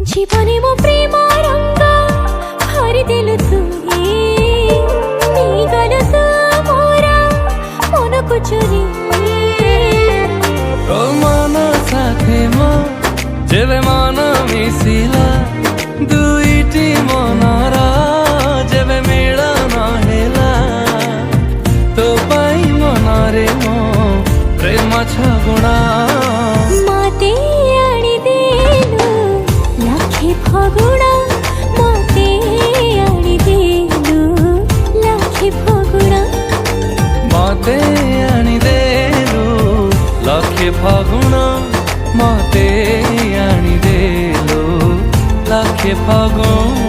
जीवने मो प्रेम रंग भरी दिलु तुही गलु तू मोरा मन को चोरी ओ मन साथे मो जेबे मन मिसिला दुईटी मनर जेबे मिलन हेला तो पाई मनरे मो प्रेम छगुणा मते आनी देलु लाखे फगुणा मते आनी देलु लाखे फगुणा मते आनी देलु लाखे फगुणा मते आनी देलु लाखे फगुणा।